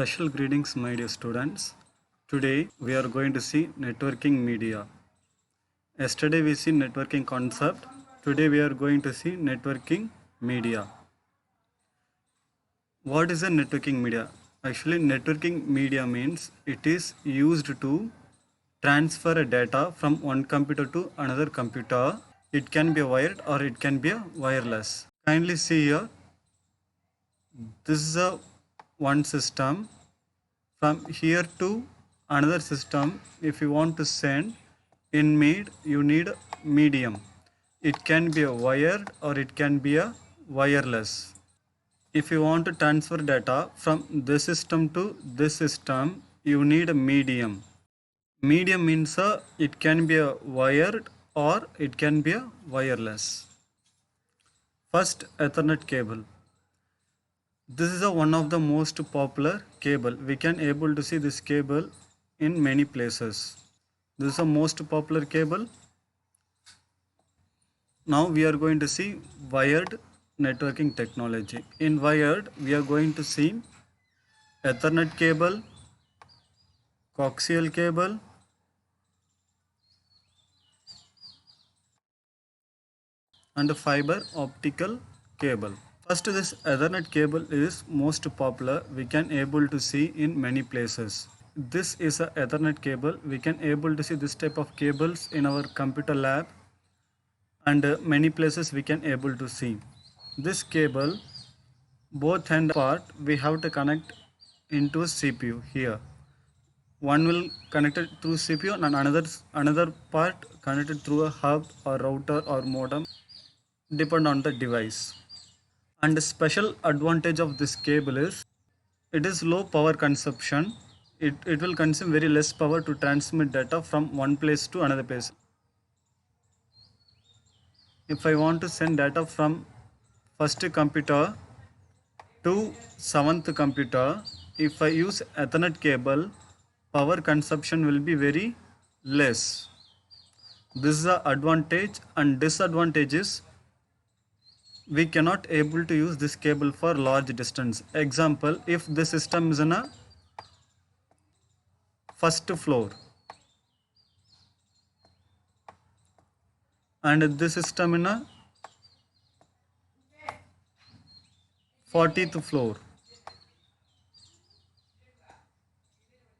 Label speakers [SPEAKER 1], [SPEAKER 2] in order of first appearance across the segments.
[SPEAKER 1] Special greetings, my dear students. Today we are going to see networking media. Yesterday we see networking concept. Today we are going to see networking media. What is a networking media? Actually, networking media means it is used to transfer a data from one computer to another computer. It can be wired or it can be wireless. Kindly see here. This is a one system. From here to another system, if you want to send in mid, you need medium. It can be a wired or it can be a wireless. If you want to transfer data from this system to this system, you need a medium. Medium means it can be a wired or it can be a wireless. First, Ethernet cable. This is one of the most popular cable. We can able to see this cable in many places. This is the most popular cable. Now we are going to see wired networking technology. In wired, we are going to see Ethernet cable, coaxial cable, and fiber optical cable. First, this Ethernet cable is most popular. We can able to see in many places. This is a Ethernet cable. We can able to see this type of cables in our computer lab, and many places we can able to see. This cable, both end part we have to connect into a CPU here. One will connected through CPU and another part connected through a hub or router or modem, depend on the device. And the special advantage of this cable is it is low power consumption. It will consume very less power to transmit data from one place to another place. If I want to send data from first computer to seventh computer, if I use Ethernet cable, power consumption will be very less. This is the advantage, and disadvantage is we cannot able to use this cable for large distance. Example, if the system is in a first floor and this system in a 40th floor,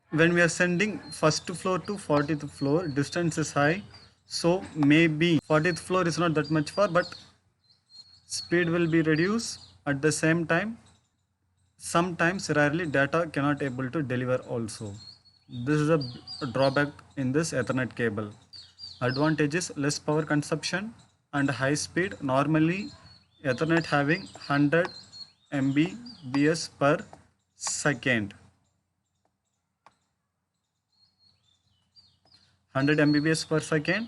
[SPEAKER 1] when we are sending first floor to 40th floor, distance is high, so maybe 40th floor is not that much far, but speed will be reduced. At the same time, sometimes rarely data cannot able to deliver also. This is a drawback in this Ethernet cable. Advantage is less power consumption and high speed. Normally Ethernet having 100 Mbps per second. 100 Mbps per second.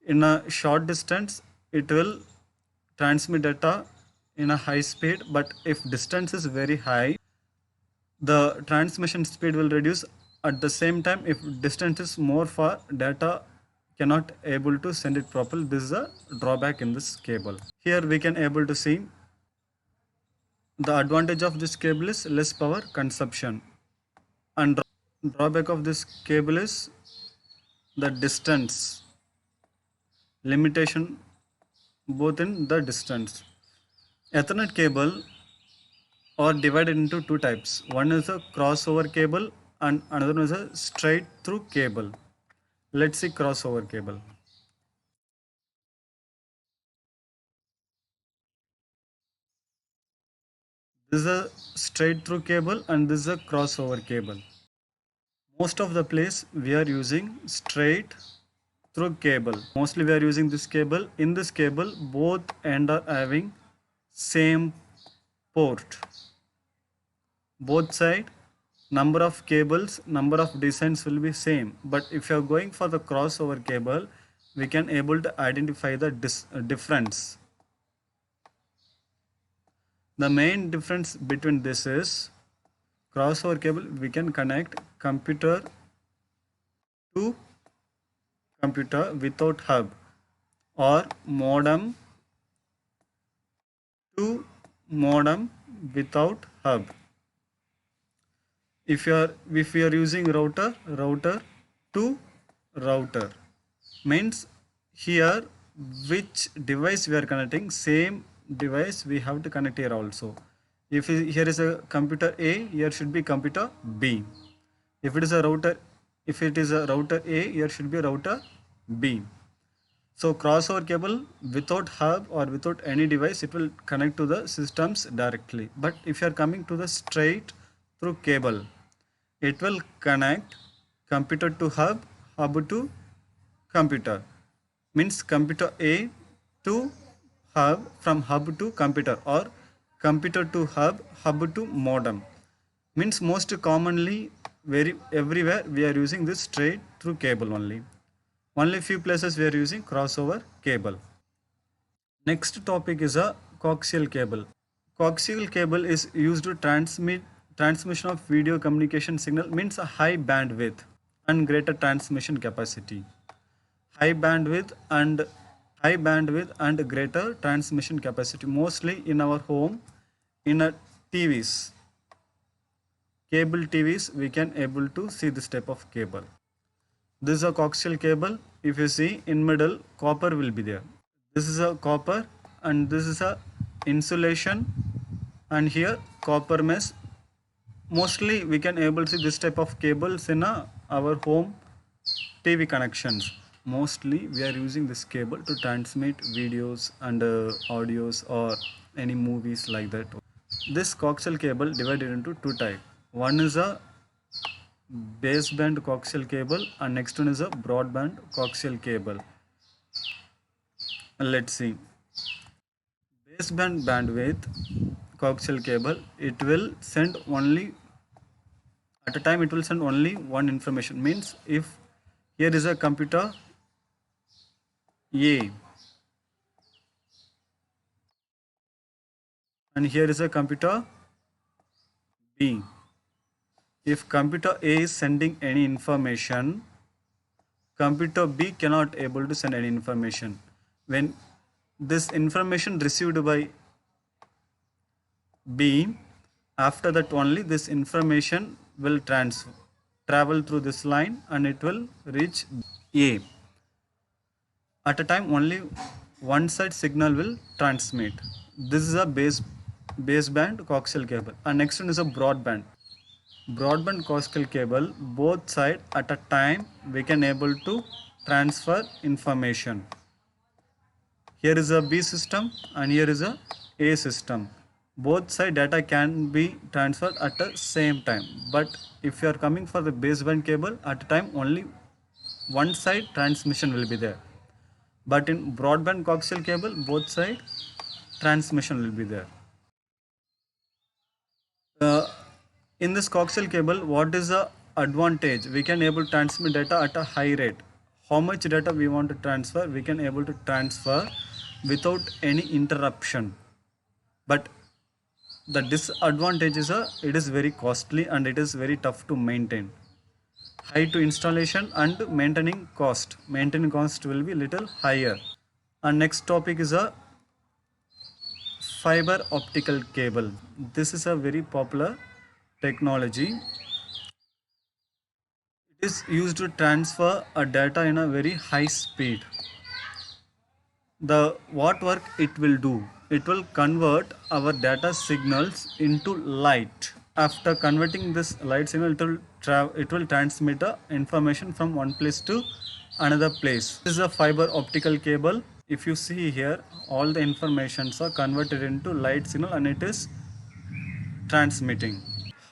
[SPEAKER 1] In a short distance, it will transmit data in a high speed, but if distance is very high, the transmission speed will reduce. At the same time, if distance is more far, data cannot able to send it properly. This is a drawback in this cable. Here we can able to see the advantage of this cable is less power consumption, and drawback of this cable is the distance limitation, both in the distance. Ethernet cable are divided into two types. One is a crossover cable and another one is a straight through cable. Let's see crossover cable. This is a straight through cable and this is a crossover cable. Most of the place we are using straight through cable. Mostly we are using this cable. In this cable, both end are having same port. Both side, number of cables, number of designs will be same. But if you are going for the crossover cable, we can able to identify the difference. The main difference between this is crossover cable we can connect computer to computer without hub, or modem to modem without hub. if you are using router to router means here which device we are connecting, same device we have to connect here also. If here is a computer A, here should be computer B. If it is a router, if it is a router A, here should be router B. So crossover cable without hub or without any device, it will connect to the systems directly. But if you are coming to the straight through cable, it will connect computer to hub, hub to computer. Means computer A to hub, from hub to computer, or computer to hub, hub to modem. Means most commonly very everywhere we are using this straight through cable only. Only few places we are using crossover cable. Next topic is a coaxial cable. Coaxial cable is used to transmission of video communication signal, means a high bandwidth and greater transmission capacity. High bandwidth and greater transmission capacity, mostly in our home, in a TVs, cable TVs, we can able to see this type of cable. This is a coaxial cable. If you see in middle, copper will be there. This is a copper and this is a insulation, and here copper mesh. Mostly we can able to see this type of cables in our home TV connections. Mostly we are using this cable to transmit videos and audios or any movies like that. This coaxial cable divided into two types. One is a baseband coaxial cable and next one is a broadband coaxial cable. Let's see. Baseband bandwidth coaxial cable, it will send only at a time, it will send only one information. Means if here is a computer A and here is a computer B. If computer A is sending any information, computer B cannot able to send any information. When this information received by B, after that only this information will travel through this line and it will reach A. At a time only one side signal will transmit. This is a baseband coaxial cable, and next one is a broadband coaxial cable. Both side at a time we can able to transfer information. Here is a B system and here is a A system. Both side data can be transferred at the same time. But if you are coming for the baseband cable, at a time only one side transmission will be there. But in broadband coaxial cable, both side transmission will be there. In this coaxial cable, what is the advantage? We can able to transmit data at a high rate. How much data we want to transfer, we can able to transfer without any interruption. But the disadvantage is it is very costly and it is very tough to maintain. High to installation and maintaining cost. Maintaining cost will be little higher. And next topic is a fiber optical cable. This is a very popular technology. It is used to transfer a data in a very high speed. The what work it will do? It will convert our data signals into light. After converting this light signal, it will transmit the information from one place to another place. This is a fiber optical cable. If you see here, all the informations are converted into light signal and it is transmitting.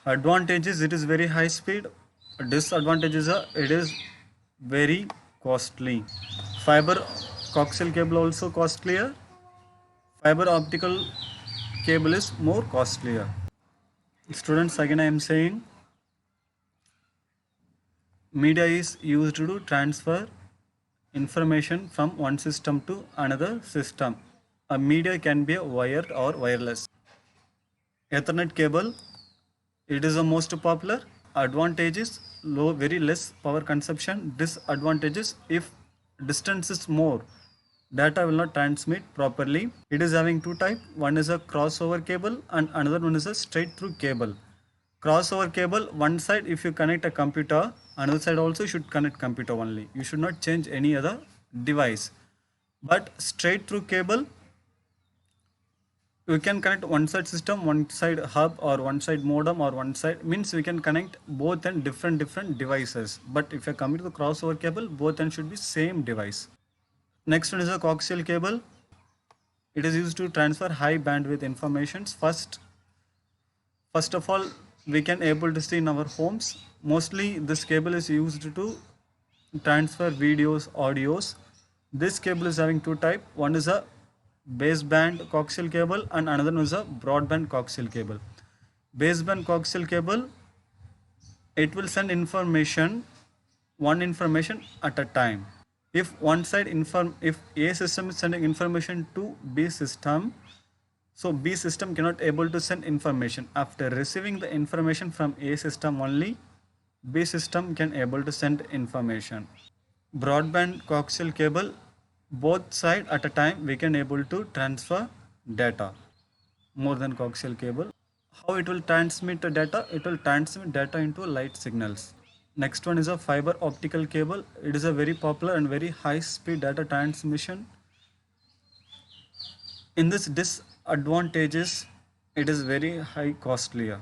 [SPEAKER 1] Advantages, it is very high speed. Disadvantages are it is very costly. Fiber coaxial cable also costlier. Fiber optical cable is more costlier. Students, again I am saying, media is used to transfer information from one system to another system. A media can be wired or wireless. Ethernet cable, it is the most popular. Advantages, low, very less power consumption. Disadvantages, if distance is more, data will not transmit properly. It is having two types. One is a crossover cable and another one is a straight through cable. Crossover cable, one side if you connect a computer, another side also should connect computer only. You should not change any other device. But straight through cable, we can connect one side system, one side hub, or one side modem, or one side means we can connect both and different devices. But if you're coming to the crossover cable, both and should be same device. Next one is a coaxial cable. It is used to transfer high bandwidth informations. First of all, we can able to see in our homes. Mostly this cable is used to transfer videos, audios. This cable is having two type. One is a baseband coaxial cable and another one is a broadband coaxial cable. Baseband coaxial cable, it will send one information at a time. If if A system is sending information to B system, so B system cannot able to send information. After receiving the information from A system only, B system can able to send information. Broadband coaxial cable, both side at a time we can able to transfer data more than coaxial cable. How it will transmit the data? It will transmit data into light signals. Next one is a fiber optical cable. It is a very popular and very high speed data transmission. In this disadvantages, it is very high costlier.